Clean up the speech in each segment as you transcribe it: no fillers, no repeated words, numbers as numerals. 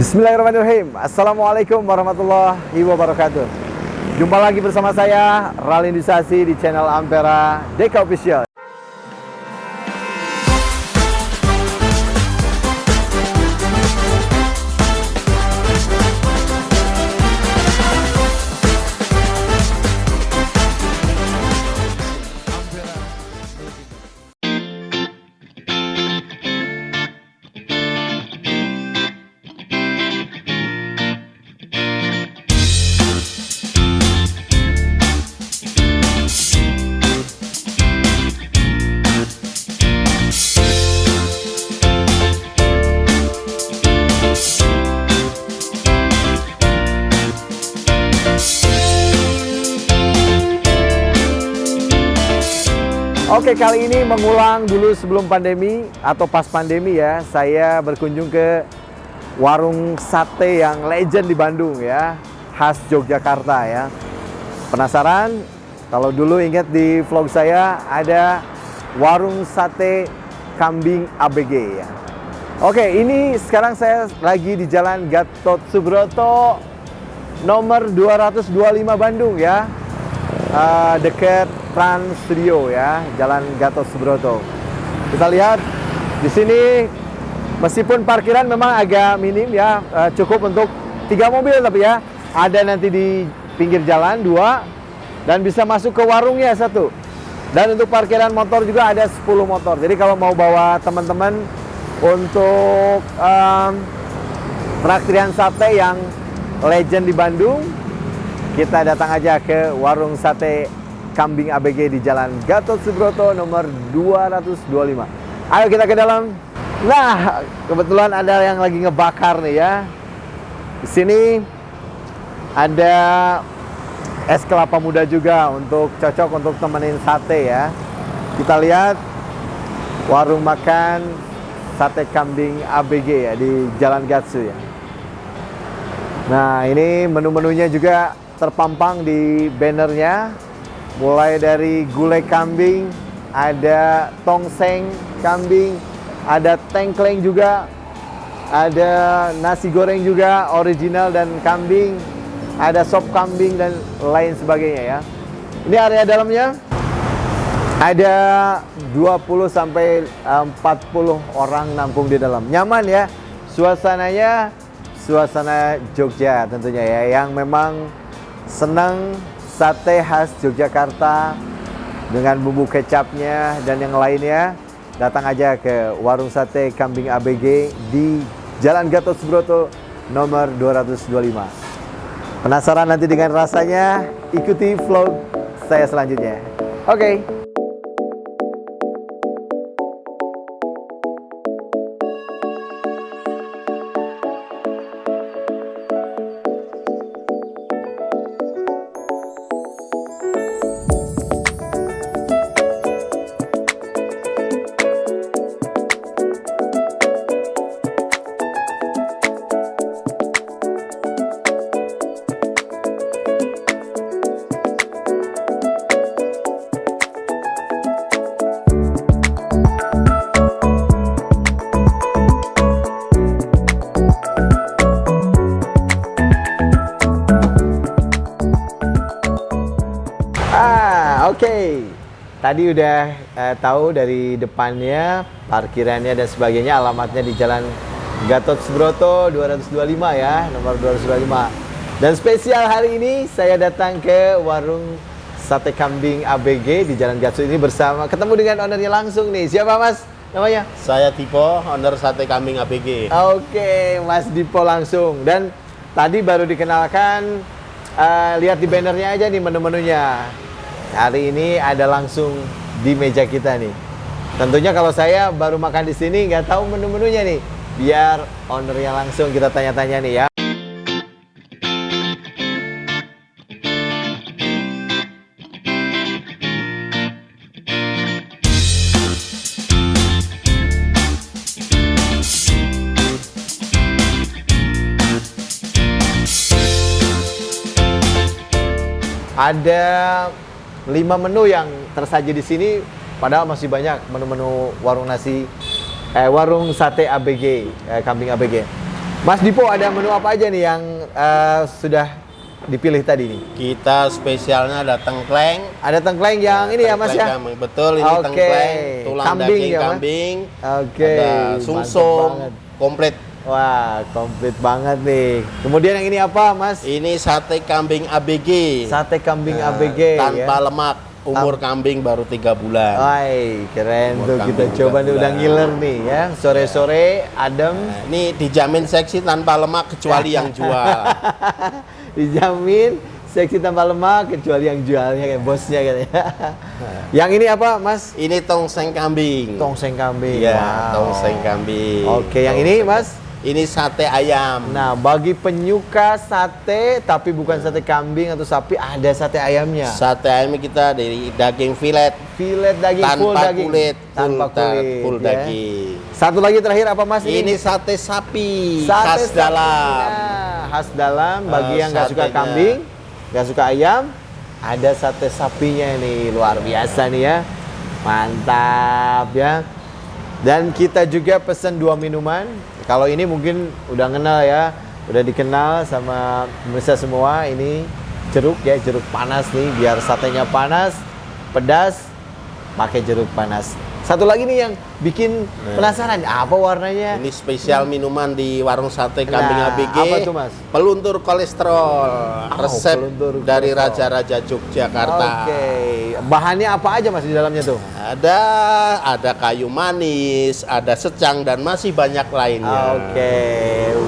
Bismillahirrahmanirrahim. Assalamualaikum warahmatullahi wabarakatuh. Jumpa lagi bersama saya Ralindisasi di channel Ampera Deka Official. Oke, kali ini mengulang dulu sebelum pandemi atau pas pandemi ya. Saya berkunjung ke warung sate yang legend di Bandung ya, khas Yogyakarta ya. Penasaran? Kalau dulu ingat di vlog saya ada warung sate kambing ABG ya. Oke, ini sekarang saya lagi di Jalan Gatot Subroto nomor 225 Bandung ya. Dekat Trans Studio ya, Jalan Gatot Subroto. Kita lihat di sini, meskipun parkiran memang agak minim ya, cukup untuk 3 mobil tapi ya, ada nanti di pinggir jalan 2 dan bisa masuk ke warungnya 1. Dan untuk parkiran motor juga ada 10 motor. Jadi kalau mau bawa teman-teman untuk traktiran sate yang legend di Bandung, kita datang aja ke warung sate kambing ABG di Jalan Gatot Subroto nomor 225. Ayo kita ke dalam. Nah, kebetulan ada yang lagi ngebakar nih ya. Di sini ada es kelapa muda juga untuk cocok untuk temenin sate ya. Kita lihat warung makan sate kambing ABG ya di Jalan Gatsu ya. Nah, ini menu-menunya juga terpampang di bannernya, mulai dari gulai kambing, ada tongseng kambing, ada tengkleng juga, ada nasi goreng juga original dan kambing, ada sop kambing dan lain sebagainya ya. Ini area dalamnya ada 20 sampai 40 orang nampung di dalam. Nyaman ya, suasananya suasana Jogja tentunya ya, yang memang senang sate khas Yogyakarta dengan bumbu kecapnya dan yang lainnya. Datang aja ke warung sate kambing ABG di Jalan Gatot Subroto nomor 225. Penasaran nanti dengan rasanya? Ikuti vlog saya selanjutnya. Oke. Oke, tadi udah tahu dari depannya, parkirannya dan sebagainya, alamatnya di Jalan Gatot Subroto 225 ya, nomor 225. Dan spesial hari ini saya datang ke warung sate kambing ABG di Jalan Gatsu ini bersama, ketemu dengan ownernya langsung nih. Siapa Mas namanya? Saya Dipo, owner sate kambing ABG. Oke, Mas Dipo langsung. Dan tadi baru dikenalkan, lihat di bannernya aja nih menu-menunya. Hari ini ada langsung di meja kita nih. Tentunya kalau saya baru makan di sini nggak tahu menu-menunya nih. Biar ownernya langsung kita tanya-tanya nih ya. Ada 5 menu yang tersaji di sini, padahal masih banyak menu-menu warung nasi, warung sate ABG, kambing ABG. Mas Dipo, ada menu apa aja nih yang sudah dipilih tadi nih? Kita spesialnya ada tengkleng. Ada tengkleng yang ini ya Mas ya? Kambing. Betul, ini Oke. tengkleng, tulang Kambing daging ya, Mas? kambing. Oke. Ada mantep sumsum, banget. komplit. Wah, komplit banget nih. Kemudian yang ini apa, Mas? Ini sate kambing ABG. Sate kambing Nah, ABG tanpa ya. lemak. Umur kambing baru 3 bulan. Wai, keren Umur tuh. Kita kambing coba 3 nih, udah bulan. ngiler nih ya. Sore-sore adem. Nah, ini dijamin seksi tanpa lemak kecuali yang jual. Dijamin seksi tanpa lemak kecuali yang jualnya kayak bosnya kan ya. Yang ini apa, Mas? Ini tongseng kambing. Tongseng kambing. Iya, Wow. tongseng kambing. Oke, yang ini, Mas? Ini sate ayam. Nah, bagi penyuka sate tapi bukan sate kambing atau sapi, ada sate ayamnya. Sate ayam kita dari daging filet Filet daging full tanpa daging. kulit, Tanpa kulit. full ya. daging. Satu lagi terakhir apa, Mas? Ini sate sapi Sate khas sapi. dalam. Nah, khas dalam bagi yang nggak suka satenya. kambing, nggak suka ayam, ada sate sapinya nih, luar biasa nih ya. Mantap ya. Dan kita juga pesen 2 minuman. Kalau ini mungkin udah kenal ya, udah dikenal sama pemirsa semua. Ini jeruk ya, jeruk panas nih, biar satenya panas, pedas, pakai jeruk panas. Satu lagi nih yang bikin penasaran, apa warnanya? Ini spesial minuman di warung sate kambing Nah, ABG. apa tuh, Mas? Peluntur kolesterol. Resep peluntur dari kolesterol. Raja-raja Yogyakarta. Oke, bahannya apa aja Mas di dalamnya tuh? Ada kayu manis, ada secang dan masih banyak lainnya. Oke,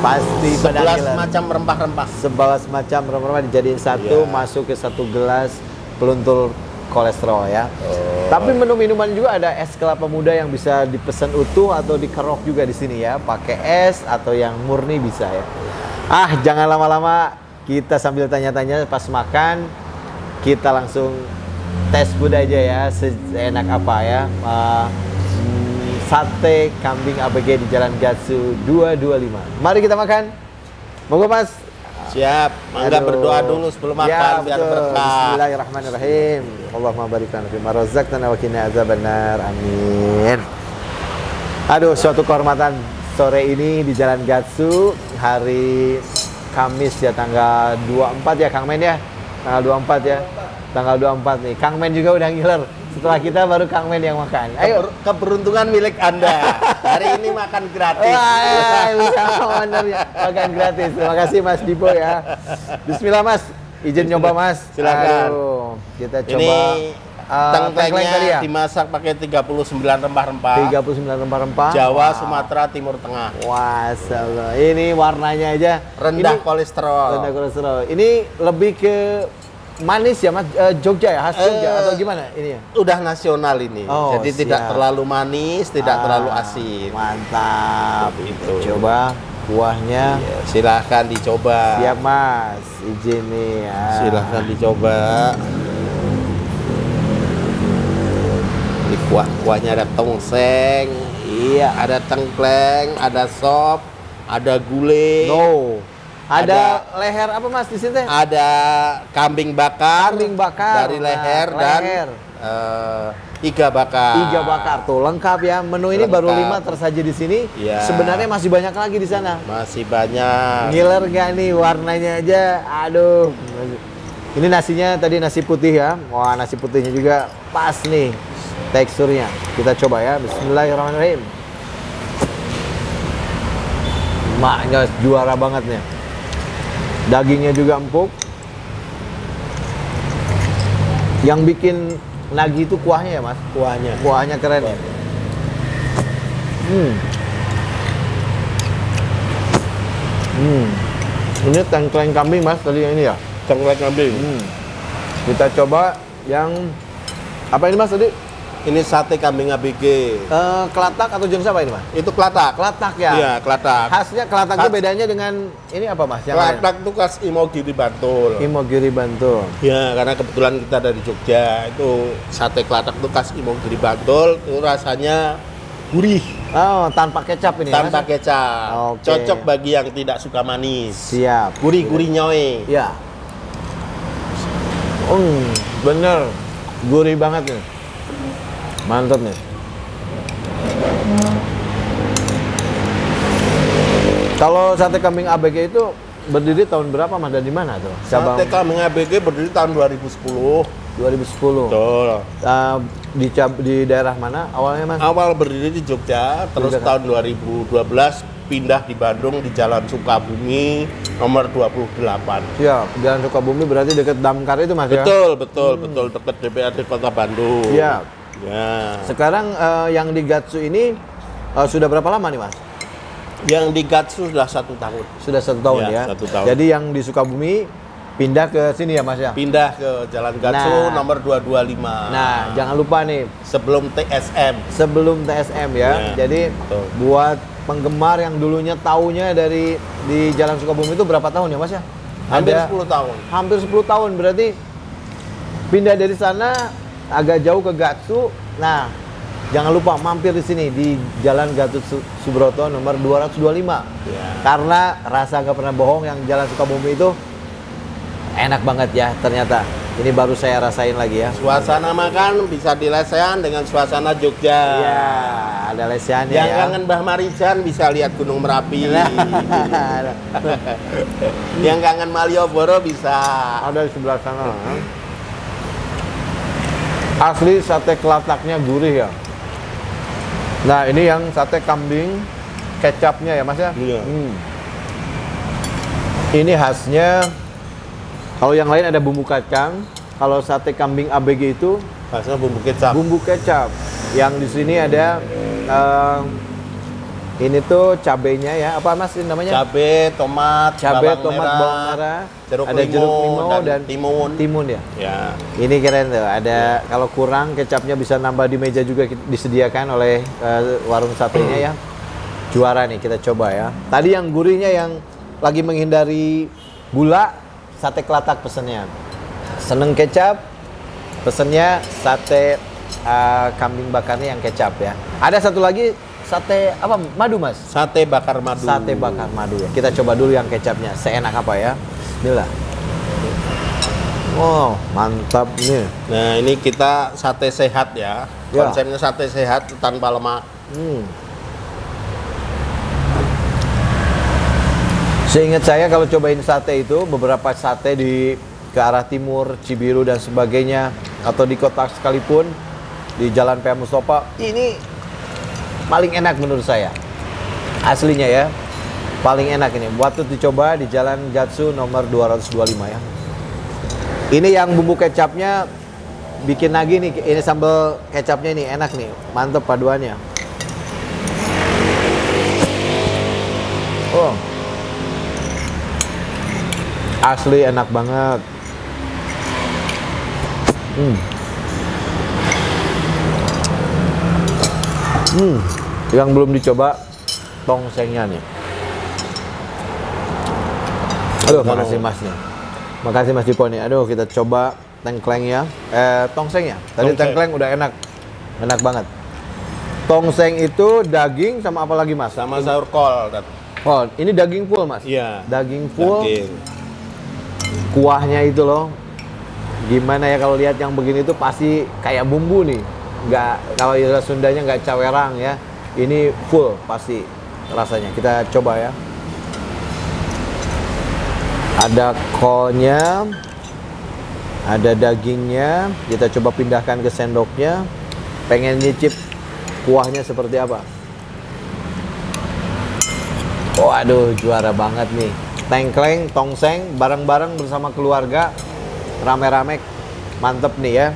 pasti pada 11 ngiler. macam rempah-rempah. 11 macam rempah-rempah dijadiin satu, Iya. masuk ke satu gelas peluntur kolesterol ya. Oh. Tapi menu minuman juga ada es kelapa muda yang bisa dipesan utuh atau dikerok juga di sini ya. Pakai es atau yang murni bisa ya. Ah, jangan lama-lama, kita sambil tanya-tanya pas makan, kita langsung tes food aja ya, seenak apa ya. Sate kambing ABG di Jalan Gatsu 225. Mari kita makan. Monggo Mas. Siap, mangga Aduh. berdoa dulu sebelum makan Ya, biar betul. berkah. Bismillahirrahmanirrahim. Allahumma barik lana fima razaqtana wa qina azabannar. Amin. Aduh, suatu kehormatan sore ini di Jalan Gatsu, hari Kamis ya, tanggal 24 ya Kang Men ya. Tanggal 24 ya. Tanggal 24 nih. Kang Men juga udah ngiler. Setelah kita baru Kang Men yang makan. Ayo. Keberuntungan milik Anda. Hari ini makan gratis. Wah, bisa bener ya. Makan gratis. Terima kasih Mas Dipo ya. Bismillah Mas. Izin nyoba Mas. Silakan. Aduh, kita coba. Ini tengkleng tadi tengklengnya ya. dimasak pakai 39 rempah-rempah. 39 rempah-rempah. Jawa, Wow. Sumatera, Timur Tengah. Wah, salah. Ini warnanya aja Rendah ini, kolesterol. rendah kolesterol. Ini lebih ke manis ya Mas, Jogja ya, khas Jogja atau gimana ini ya? Udah nasional ini. Oh, Jadi tidak siap. terlalu manis, tidak terlalu asin. Mantap. Itu. Coba kuahnya. Ya, silahkan dicoba. Siap Mas, izin nih ya. Silahkan dicoba. Di kuahnya ada tongseng, Iya. ada tengkleng, ada sop, ada gulai, No. Ada leher apa Mas di sini teh? ada kambing bakar, Kambing bakar. dari Nah, leher leher. dan iga bakar. Iga bakar tuh lengkap ya. Menu ini baru Lengkap. 5 tersaji di sini. Iya. Sebenarnya masih banyak lagi di sana. Masih banyak. Ngiler gak nih warnanya aja? Aduh. Ini nasinya tadi nasi putih ya. Wah, nasi putihnya juga pas nih teksturnya. Kita coba ya. Bismillahirrahmanirrahim. Maknya juara banget nih. Dagingnya juga empuk. Yang bikin nagih itu kuahnya ya Mas. Kuahnya. Kuahnya keren ya. Ini tengkleng kambing Mas tadi yang ini ya. Tengkleng kambing. Kita coba yang apa ini Mas tadi? Ini sate kambing ABG. Kelatak atau jenis apa ini Mas? Itu kelatak. Kelatak ya. Iya, kelatak. Khasnya kelatak itu Khas. bedanya dengan ini apa Mas? Yang lain? Kelatak itu khas Imogiri Bantul. Imogiri Bantul. Ya, karena kebetulan kita dari Jogja, itu sate kelatak itu khas Imogiri Bantul, itu rasanya gurih Oh, tanpa kecap ini tanpa Mas? kecap. Oke. Cocok bagi yang tidak suka manis. Siap. Gurih-gurih nyoy. Ya. Bener. Gurih banget nih. Mantap nih. Kalau sate kambing ABG itu berdiri tahun berapa Mas, dan di mana tuh? Sate kambing ABG berdiri tahun 2010. 2010. Betul. Di daerah mana awalnya Mas? Awal berdiri di Jogja, terus Jogja, tahun 2012 pindah di Bandung di Jalan Sukabumi nomor 28. Siap, Jalan Sukabumi berarti dekat Damkar itu Mas ya? Betul, betul dekat DPRD Kota Bandung. Iya. Ya. Sekarang yang di Gatsu ini sudah berapa lama nih Mas? Yang di Gatsu sudah 1 tahun. Sudah 1 tahun Ya, ya? 1 tahun. Jadi yang di Sukabumi pindah ke sini ya Mas ya? Pindah ke Jalan Gatsu Nah. nomor 225. Nah, jangan lupa nih, sebelum TSM. sebelum TSM ya. Ya, Jadi betul. buat penggemar yang dulunya taunya dari di Jalan Sukabumi itu berapa tahun ya Mas ya? Hampir Ada 10 tahun. hampir 10 tahun, berarti pindah dari sana agak jauh ke Gatsu. Nah, jangan lupa mampir di sini di Jalan Gatot Subroto nomor 225. Ya. Karena rasa nggak pernah bohong, yang Jalan Sukabumi itu enak banget ya ternyata. Ini baru saya rasain lagi ya. Suasana makan bisa dilesehan dengan suasana Jogja. Iya, ada lesehannya Yang ya. kangen Mbah Marijan bisa lihat Gunung Merapi. Nah. Yang kangen Malioboro bisa. Ada di sebelah sana. Asli sate kelataknya gurih ya. Nah, ini yang sate kambing kecapnya ya Mas ya. Iya. Ini khasnya, kalau yang lain ada bumbu kacang, kalau sate kambing ABG itu Khasnya bumbu kecap. bumbu kecap. Yang di sini ada ini tuh cabenya ya, apa Mas ini namanya? Cabe, tomat, Cabai, bawang tomat, merah, bawang merah, jeruk ada jeruk limau dan timun. timun ya. Ya. Ini keren tuh, ada kalau kurang kecapnya bisa nambah di meja juga disediakan oleh warung satenya ya. Juara nih, kita coba ya. Tadi yang gurihnya, yang lagi menghindari gula, sate kelatak pesennya. Seneng kecap, pesennya sate kambing bakarnya yang kecap ya. Ada satu lagi sate apa, madu Mas? Sate bakar madu. Sate bakar madu ya. Kita coba dulu yang kecapnya, seenak apa ya. Bismillah. Oh, mantap nih. Nah, ini kita sate sehat ya. Ya. Konsepnya sate sehat tanpa lemak. Seingat saya kalau cobain sate itu, beberapa sate di ke arah timur, Cibiru dan sebagainya, atau di kota sekalipun, di Jalan PH Mustofa, ini paling enak menurut saya. Aslinya ya, paling enak ini. Waktu dicoba di Jalan Gatsu nomor 225 ya. Ini yang bumbu kecapnya bikin lagi nih, ini sambal kecapnya ini enak nih, mantep paduannya. Oh, asli enak banget. Yang belum dicoba tongsengnya nih. Aduh, makasih Mas nih. Makasih Mas Dipo nih. Aduh, kita coba tengklengnya. Tongsengnya. Tadi Tongseng. tengkleng udah enak. Enak banget. Tongseng itu daging sama apa lagi Mas? Sama sayur kol. Oh, ini daging full Mas? Iya. Daging full. Daging. Kuahnya itu loh. Gimana ya, kalau lihat yang begini tuh pasti kayak bumbu nih. Nggak, kalau istilah Sundanya nggak cawerang ya. Ini full pasti rasanya. Kita coba ya. Ada kolnya, ada dagingnya. Kita coba pindahkan ke sendoknya. Pengen nyicip kuahnya seperti apa? Waduh, juara banget nih. Tengkleng, tongseng, bareng-bareng bersama keluarga, rame-rame, mantep nih ya.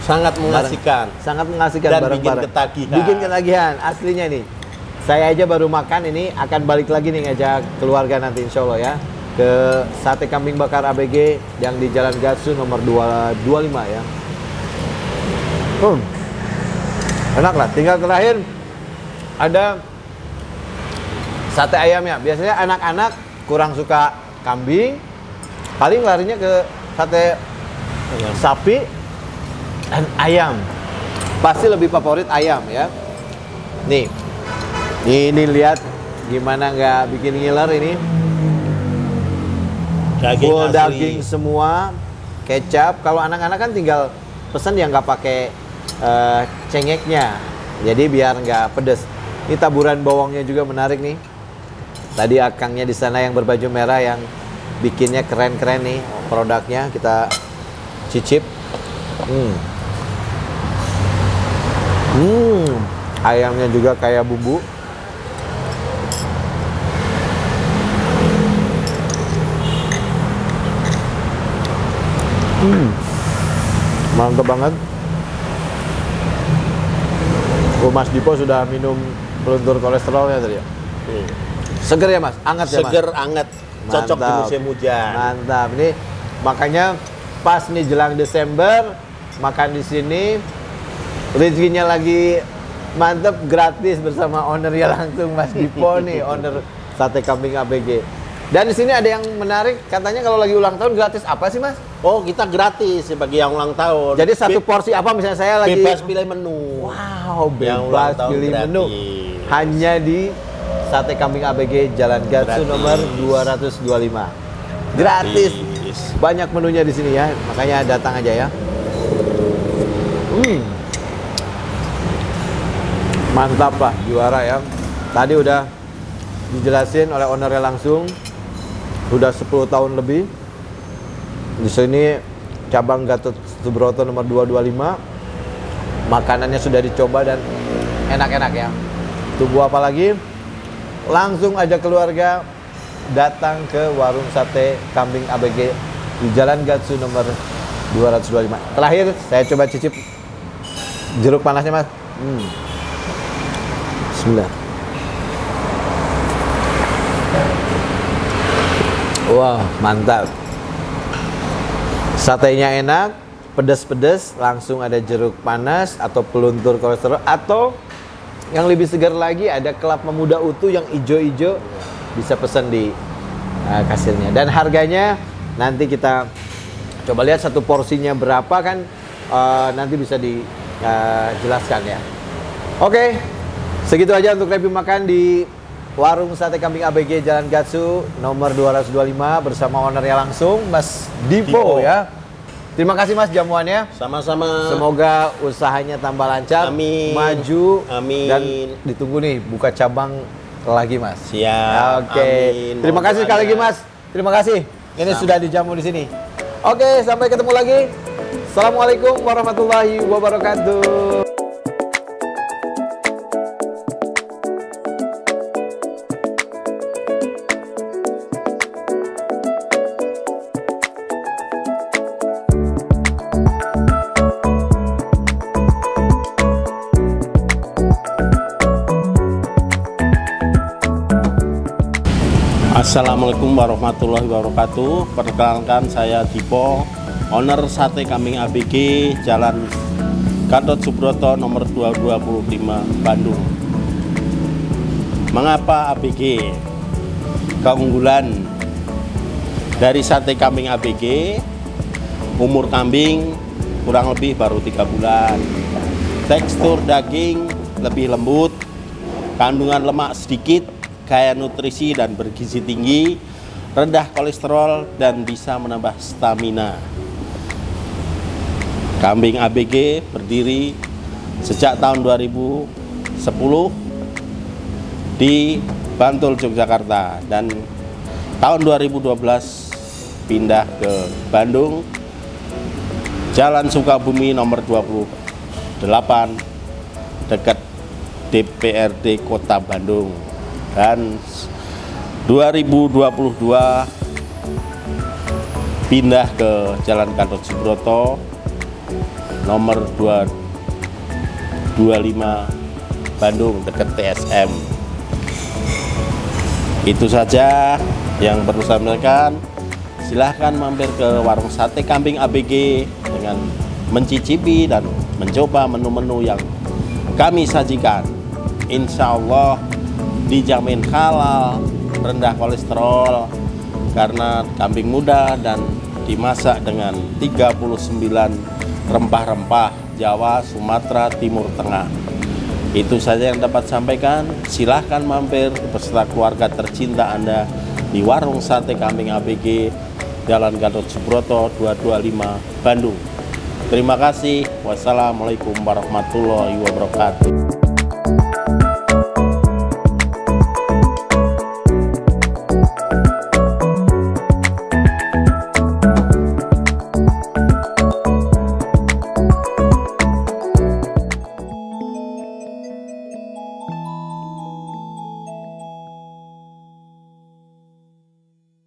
Sangat mengasihkan. Sangat mengasihkan Dan bareng-bareng. bikin ketagihan. Bikin ketagihan, aslinya nih. Saya aja baru makan ini, akan balik lagi nih ngajak keluarga nanti insya Allah ya. Ke sate kambing bakar ABG yang di Jalan Gatsu nomor 225 ya. Enak lah, tinggal terakhir ada sate ayamnya. Biasanya anak-anak kurang suka kambing, paling larinya ke sate sapi dan ayam. Pasti lebih favorit ayam ya. Nih, ini lihat gimana nggak bikin ngiler ini. Daging Full asli. daging semua, kecap. Kalau anak-anak kan tinggal pesen yang nggak pakai cengeknya, jadi biar nggak pedes. Ini taburan bawangnya juga menarik nih. Tadi akangnya di sana yang berbaju merah yang bikinnya keren-keren nih produknya, kita cicip. Ayamnya juga kayak bumbu. Mantap banget. Mas Dipo sudah minum peluntur kolesterolnya tadi ya? Seger ya Mas? Anget ya Mas? Seger, anget. Cocok di Mantap. musim hujan. Mantap. Ini makanya pas nih jelang Desember makan di sini, rezekinya lagi mantep, gratis bersama ownernya langsung Mas Dipo nih, owner Sate Kambing ABG. Dan di sini ada yang menarik, katanya kalau lagi ulang tahun gratis apa sih Mas? Oh, kita gratis bagi yang ulang tahun. Jadi satu porsi apa misalnya saya lagi bebas pilih menu. Wow, Yang ulang bebas tahun pilih gratis. menu. Hanya di Sate Kambing ABG Jalan Gatsu Gratis. nomor 225. Gratis. Banyak menunya di sini ya, makanya datang aja ya. Mantap lah, juara ya. Tadi udah dijelasin oleh ownernya langsung. Udah 10 tahun lebih. Di sini cabang Gatot Subroto nomor 225. Makanannya sudah dicoba dan enak-enak ya. Tunggu apa lagi? Langsung aja keluarga datang ke warung Sate Kambing ABG di Jalan Gatsu nomor 225. Terakhir saya coba cicip jeruk panasnya Mas. Bismillah. Wah, mantap. Satenya enak, pedas-pedas, langsung ada jeruk panas atau peluntur kolesterol, atau yang lebih segar lagi ada kelapa muda utuh yang ijo-ijo, bisa pesan di kasirnya. Dan harganya nanti kita coba lihat satu porsinya berapa kan, nanti bisa dijelaskan ya. Oke, segitu aja untuk review makan di Warung Sate Kambing ABG Jalan Gatsu nomor 225 bersama ownernya langsung Mas Dipo ya. Terima kasih Mas jamuannya. Sama-sama. Semoga usahanya tambah lancar, Amin. maju, Amin. dan ditunggu nih buka cabang lagi Mas. Siap. Oke. Amin. Terima Mohon kasih sekali lagi doanya. Mas. Terima kasih. Ini Sama. sudah dijamu di sini. Oke, sampai ketemu lagi. Assalamualaikum warahmatullahi wabarakatuh. Assalamualaikum warahmatullahi wabarakatuh. Perkenalkan saya Dipo, owner Sate Kambing ABG Jalan Gatot Subroto nomor 225 Bandung. Mengapa ABG? Keunggulan dari Sate Kambing ABG, umur kambing kurang lebih baru 3 bulan. Tekstur daging lebih lembut, kandungan lemak sedikit, kaya nutrisi dan bergizi tinggi, rendah kolesterol dan bisa menambah stamina. Kambing ABG berdiri sejak tahun 2010 di Bantul, Yogyakarta, dan tahun 2012 pindah ke Bandung, Jalan Sukabumi nomor 28 dekat DPRD Kota Bandung. Dan 2022 pindah ke Jalan Gatot Subroto nomor 225 Bandung dekat TSM. Itu saja yang perlu saya sampaikan. Silahkan mampir ke warung Sate Kambing ABG dengan mencicipi dan mencoba menu-menu yang kami sajikan. Insya Allah dijamin halal, rendah kolesterol, karena kambing muda dan dimasak dengan 39 rempah-rempah Jawa, Sumatera, Timur Tengah. Itu saja yang dapat sampaikan. Silahkan mampir beserta keluarga tercinta Anda di warung Sate Kambing ABG Jalan Gatot Subroto 225 Bandung. Terima kasih. Wassalamualaikum warahmatullahi wabarakatuh.